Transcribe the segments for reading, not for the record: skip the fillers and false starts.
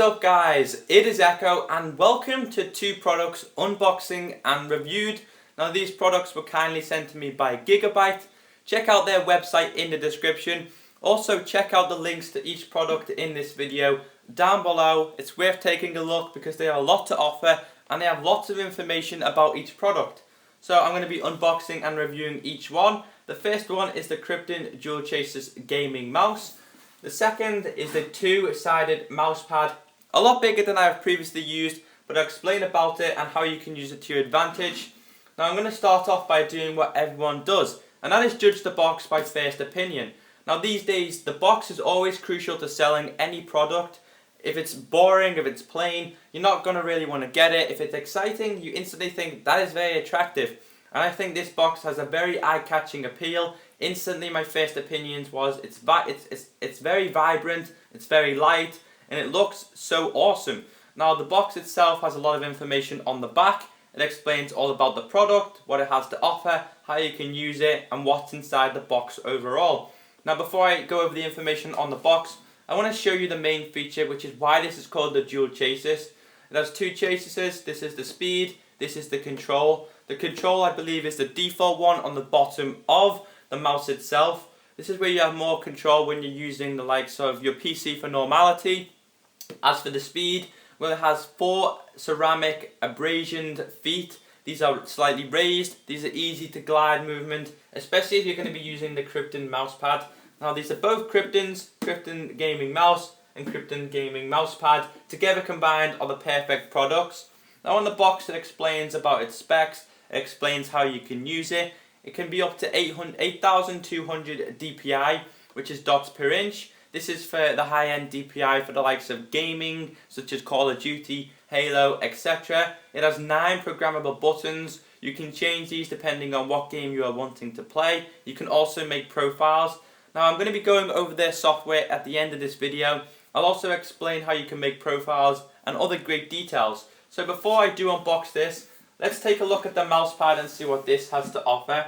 What is up guys, it is Echo and welcome to two products unboxing and reviewed. Now these products were kindly sent to me by Gigabyte. Check out their website in the description. Also check out the links to each product in this video down below. It's worth taking a look because they have a lot to offer and they have lots of information about each product. So I'm going to be unboxing and reviewing each one. The first one is the Krypton Dual Chasers gaming mouse. The second is the two-sided mouse pad, a lot bigger than I have previously used, but I'll explain about it and how you can use it to your advantage. Now I'm going to start off by doing what everyone does, and that is judge the box by first opinion. Now these days, the box is always crucial to selling any product. If it's boring, if it's plain, you're not going to really want to get it. If it's exciting, you instantly think that is very attractive. And I think this box has a very eye-catching appeal. Instantly my first opinions was it's very vibrant, it's very light, and it looks so awesome. Now the box itself has a lot of information on the back. It explains all about the product, what it has to offer, how you can use it, and what's inside the box overall. Now before I go over the information on the box, I want to show you the main feature, which is why this is called the Dual Chasers. It has two chasers. This is the speed, this is the control. The control, I believe, is the default one on the bottom of the mouse itself. This is where you have more control when you're using the likes of your PC for normality. As for the speed, well, it has 4 ceramic abrasioned feet. These are slightly raised. These are easy to glide movement, especially if you're going to be using the Krypton mousepad. Now these are both Kryptons, Krypton gaming mouse and Krypton gaming mousepad. Together combined are the perfect products. Now on the box it explains about its specs. It explains how you can use it. It can be up to 8,200 dpi, which is dots per inch. This is for the high-end DPI for the likes of gaming, such as Call of Duty, Halo, etc. It has 9 programmable buttons. You can change these depending on what game you are wanting to play. You can also make profiles. Now I'm going to be going over their software at the end of this video. I'll also explain how you can make profiles and other great details. So before I do unbox this, let's take a look at the mousepad and see what this has to offer.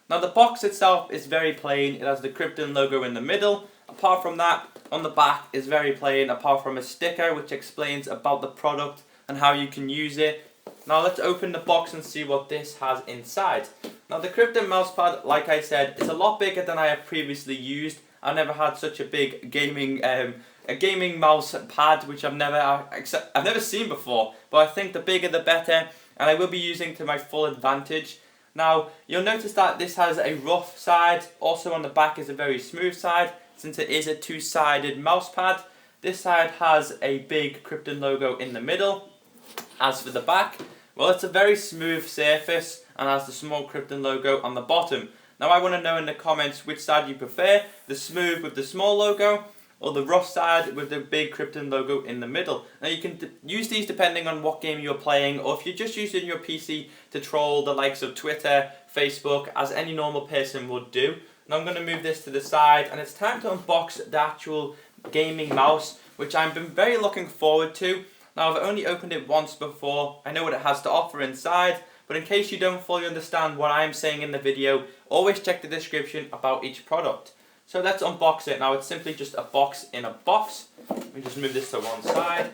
Now the box itself is very plain. It has the Krypton logo in the middle. Apart from that, on the back is very plain, apart from a sticker which explains about the product and how you can use it. Now let's open the box and see what this has inside. Now the Krypton mousepad, like I said, is a lot bigger than I have previously used. I've never had such a big gaming mouse pad, which I've never seen before. But I think the bigger the better, and I will be using to my full advantage. Now you'll notice that this has a rough side. Also on the back is a very smooth side, since it is a two-sided mouse pad. This side has a big Krypton logo in the middle. As for the back, well, it's a very smooth surface and has the small Krypton logo on the bottom. Now I want to know in the comments which side you prefer, the smooth with the small logo or the rough side with the big Krypton logo in the middle. Now you can use these depending on what game you're playing, or if you're just using your PC to troll the likes of Twitter, Facebook, as any normal person would do. Now I'm going to move this to the side and it's time to unbox the actual gaming mouse, which I've been very looking forward to. Now I've only opened it once before. I know what it has to offer inside, but in case you don't fully understand what I'm saying in the video, always check the description about each product. So let's unbox it. Now it's simply just a box in a box. Let me just move this to one side.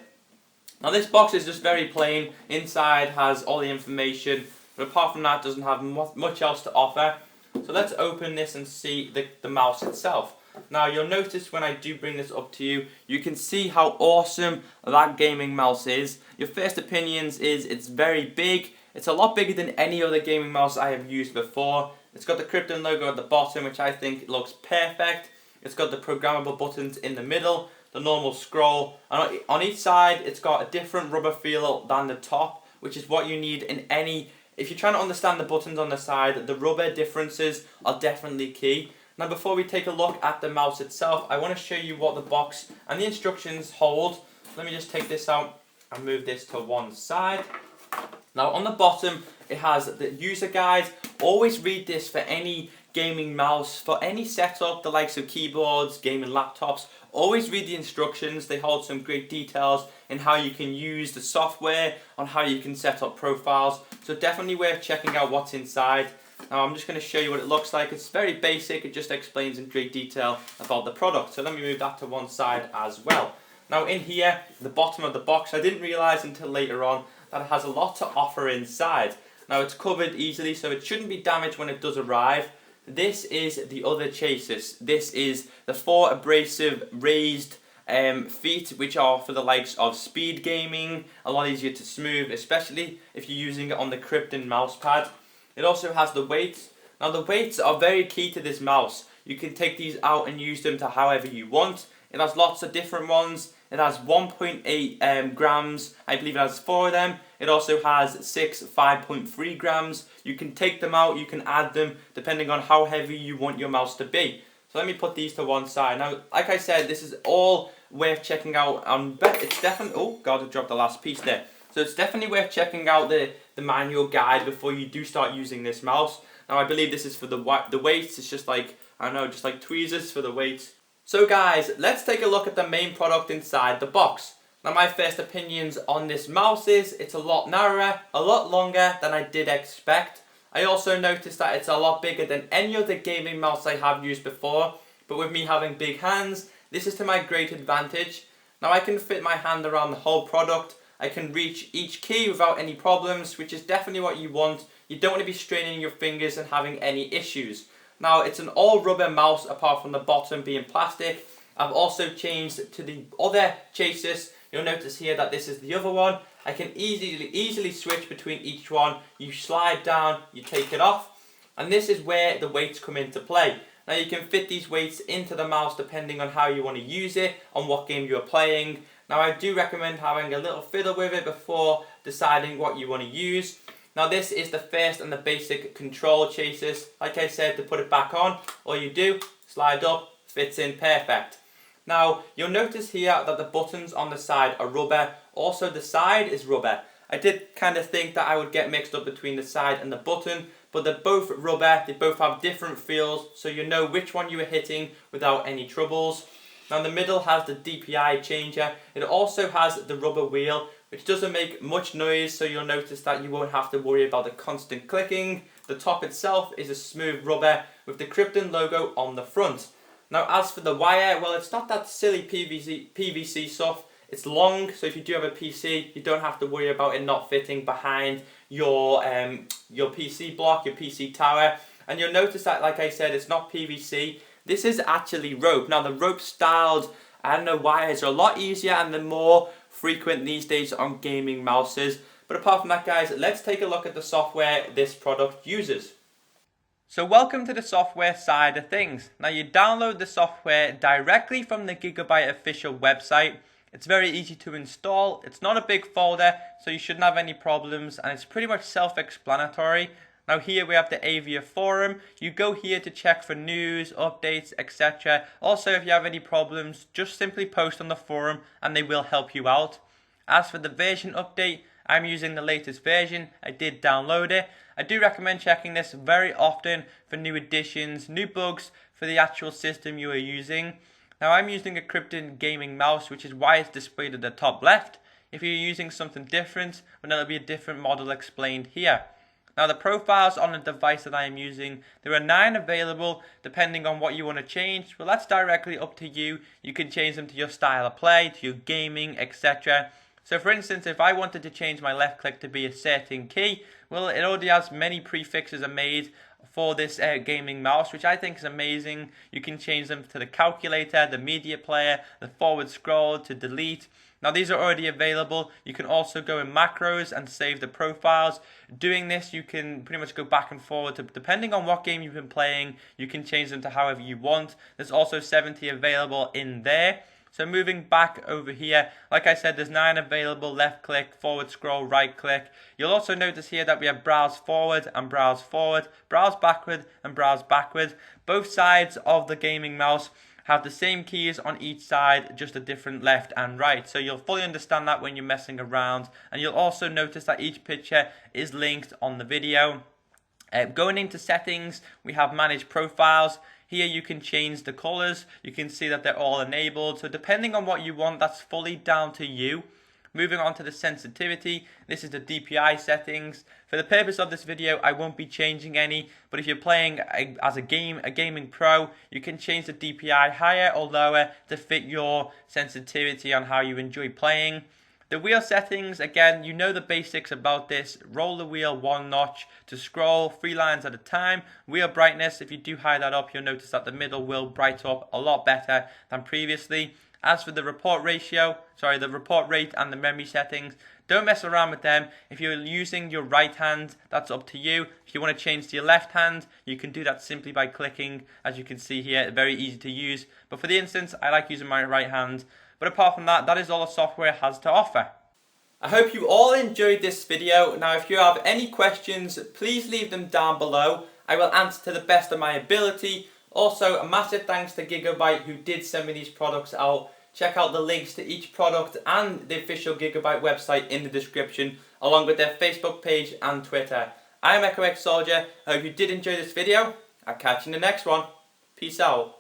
Now this box is just very plain. Inside has all the information, but apart from that doesn't have much else to offer. So let's open this and see the mouse itself. Now you'll notice when I do bring this up to you, you can see how awesome that gaming mouse is. Your first opinions is it's very big. It's a lot bigger than any other gaming mouse I have used before. It's got the Krypton logo at the bottom, which I think looks perfect. It's got the programmable buttons in the middle, the normal scroll, and on each side it's got a different rubber feel than the top, which is what you need in any. If you're trying to understand the buttons on the side, the rubber differences are definitely key. Now before we take a look at the mouse itself, I want to show you what the box and the instructions hold. Let me just take this out and move this to one side. Now on the bottom it has the user guide. Always read this for any gaming mouse, for any setup, the likes of keyboards, gaming laptops. Always read the instructions. They hold some great details in how you can use the software, on how you can set up profiles. So definitely worth checking out what's inside. Now I'm just going to show you what it looks like. It's very basic. It just explains in great detail about the product. So let me move that to one side as well. Now in here, the bottom of the box, I didn't realise until later on that it has a lot to offer inside. Now it's covered easily, so it shouldn't be damaged when it does arrive. This is the other chassis. This is the 4 abrasive raised feet, which are for the likes of speed gaming, a lot easier to smooth, especially if you're using it on the Krypton mouse pad. It also has the weights. Now the weights are very key to this mouse. You can take these out and use them to however you want. It has lots of different ones. It has 1.8 grams, I believe it has 4 of them. It also has 6 5.3 grams. You can take them out, you can add them depending on how heavy you want your mouse to be. So let me put these to one side. Now, like I said, this is all worth checking out. It's definitely, oh God, I dropped the last piece there. So it's definitely worth checking out the manual guide before you do start using this mouse. Now I believe this is for the weights. It's just like, I don't know, just like tweezers for the weights. So guys, let's take a look at the main product inside the box. Now my first opinions on this mouse is it's a lot narrower, a lot longer than I did expect. I also noticed that it's a lot bigger than any other gaming mouse I have used before, but with me having big hands, this is to my great advantage. Now I can fit my hand around the whole product, I can reach each key without any problems, which is definitely what you want. You don't want to be straining your fingers and having any issues. Now it's an all rubber mouse apart from the bottom being plastic. I've also changed to the other chassis. You'll notice here that this is the other one. I can easily switch between each one. You slide down, you take it off, and this is where the weights come into play. Now you can fit these weights into the mouse depending on how you want to use it, on what game you're playing. Now I do recommend having a little fiddle with it before deciding what you want to use. Now this is the first and the basic control chassis. Like I said, to put it back on, all you do, slide up, fits in perfect. Now you'll notice here that the buttons on the side are rubber, also the side is rubber. I did kind of think that I would get mixed up between the side and the button, but they're both rubber, they both have different feels, so you know which one you are hitting without any troubles. Now the middle has the DPI changer. It also has the rubber wheel, which doesn't make much noise, so you'll notice that you won't have to worry about the constant clicking. The top itself is a smooth rubber with the Krypton logo on the front. Now as for the wire, well, it's not that silly PVC stuff. It's long, so if you do have a PC, you don't have to worry about it not fitting behind your PC block, your PC tower. And you'll notice that, like I said, it's not PVC. This is actually rope. Now the rope styled, I don't know, wires are a lot easier and they're more frequent these days on gaming mouses. But apart from that, guys, let's take a look at the software this product uses. So welcome to the software side of things. Now you download the software directly from the Gigabyte official website. It's very easy to install. It's not a big folder, so you shouldn't have any problems, and it's pretty much self-explanatory. Now here we have the Avia forum. You go here to check for news, updates, etc. Also, if you have any problems, just simply post on the forum and they will help you out. As for the version update, I'm using the latest version. I did download it. I do recommend checking this very often for new additions, new bugs for the actual system you are using. Now I'm using a Krypton gaming mouse, which is why it's displayed at the top left. If you're using something different, well, there'll be a different model explained here. Now the profiles on the device that I am using, there are 9 available depending on what you want to change. Well, that's directly up to you. You can change them to your style of play, to your gaming, etc. So for instance, if I wanted to change my left click to be a certain key, well, it already has many prefixes are made for this gaming mouse, which I think is amazing. You can change them to the calculator, the media player, the forward scroll, to delete. Now these are already available. You can also go in macros and save the profiles. Doing this, you can pretty much go back and forward depending on what game you've been playing. You can change them to however you want. There's also 70 available in there. So moving back over here, like I said, there's 9 available. Left click, forward scroll, right click. You'll also notice here that we have browse forward and browse forward, browse backward and browse backward. Both sides of the gaming mouse have the same keys on each side, just a different left and right. So you'll fully understand that when you're messing around. And you'll also notice that each picture is linked on the video. Going into settings, we have manage profiles. Here you can change the colors. You can see that they're all enabled. So depending on what you want, that's fully down to you. Moving on to the sensitivity, this is the DPI settings. For the purpose of this video, I won't be changing any, but if you're playing as a gaming pro, you can change the DPI higher or lower to fit your sensitivity on how you enjoy playing. The wheel settings, again, you know the basics about this. Roll the wheel one notch to scroll 3 lines at a time. Wheel brightness, if you do high that up, you'll notice that the middle will bright up a lot better than previously. As for the report rate and the memory settings, don't mess around with them. If you're using your right hand, that's up to you. If you want to change to your left hand, you can do that simply by clicking, as you can see here, very easy to use. But for the instance, I like using my right hand. But apart from that, that is all the software has to offer. I hope you all enjoyed this video. Now, if you have any questions, please leave them down below. I will answer to the best of my ability. Also, a massive thanks to Gigabyte who did send me these products out. Check out the links to each product and the official Gigabyte website in the description, along with their Facebook page and Twitter. I am Echo X Soldier. I hope you did enjoy this video. I'll catch you in the next one. Peace out.